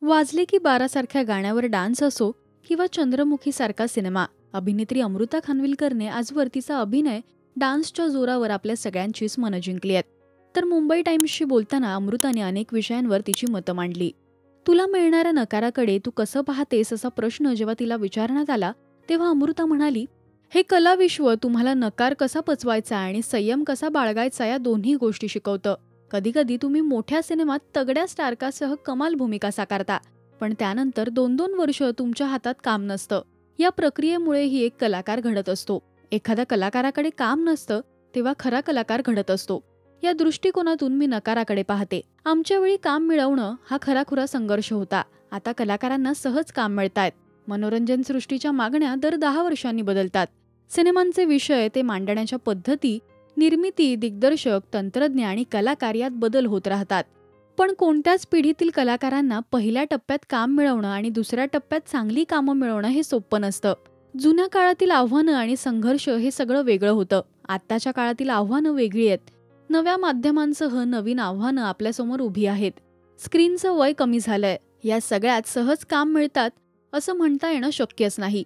वाजले की 12 सारख्या गाण्यावर डान्स असो किंवा चंद्रमुखी सारखा सिनेमा, अभिनेत्री अमृता खानविलकरने आजवर तिचा अभिनय, डान्सच्या जोरावर आपल्या सगळ्यांचीच मनं जिंकली आहेत. तर मुंबई टाइम्सशी बोलताना अमृताने अनेक विषयांवर तिची मतं मांडली. तुला मिळणाऱ्या नकाराकडे तू कसं पाहतेस असा प्रश्न जेव्हा तिला विचारण्यात आला तेव्हा अमृता म्हणाली, हे कलाविश्व तुम्हाला नकार कसा पचवायचा आणि संयम कसा बाळगायचा या दोन्ही गोष्टी शिकवतं. कधी कधी तुम्ही मोठ्या सिनेमात तगड्या स्टारकासह कमाल भूमिका साकारता, पण त्यानंतर 2-2 वर्ष तुमच्या हातात काम नसतं. या प्रक्रियेमुळे ही एक कलाकार घडत असतो. एखाद्या कलाकाराकडे काम नसतं तेव्हा खरा कलाकार घडत असतो. या दृष्टिकोनातून मी नकाराकडे पाहते. आमच्या वेळी काम मिळवणं हा खराखुरा संघर्ष होता. आता कलाकारांना सहज काम मिळतायत. मनोरंजन सृष्टीच्या मागण्या दर 10 वर्षांनी बदलतात. सिनेमांचे विषय, ते मांडण्याच्या पद्धती, निर्मिती, दिग्दर्शक, तंत्रज्ञ आणि कलाकार यात बदल होत राहतात. पण कोणत्याच पिढीतील कलाकारांना पहिल्या टप्प्यात काम मिळवणं आणि दुसऱ्या टप्प्यात चांगली कामं मिळवणं हे सोपं नसतं. जुन्या काळातील आव्हानं आणि संघर्ष हे सगळं वेगळं होतं. आत्ताच्या काळातील आव्हानं वेगळी आहेत. नव्या माध्यमांसह नवीन आव्हानं आपल्यासमोर उभी आहेत. स्क्रीनचं वय कमी झालंय. या सगळ्यात सहज काम मिळतात असं म्हणता येणं शक्यच नाही.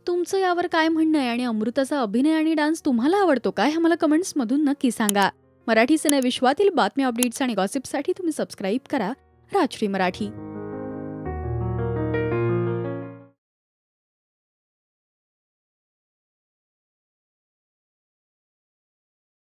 तुमचं यावर काय म्हणणं आहे आणि अमृताचा अभिनय आणि डान्स तुम्हाला आवडतो काय हे मला कमेंट्समधून नक्की सांगा. मराठी सिनेविश्वातील बातम्या, अपडेट्स आणि गॉसिपसाठी तुम्ही सबस्क्राईब करा राजश्री मराठी.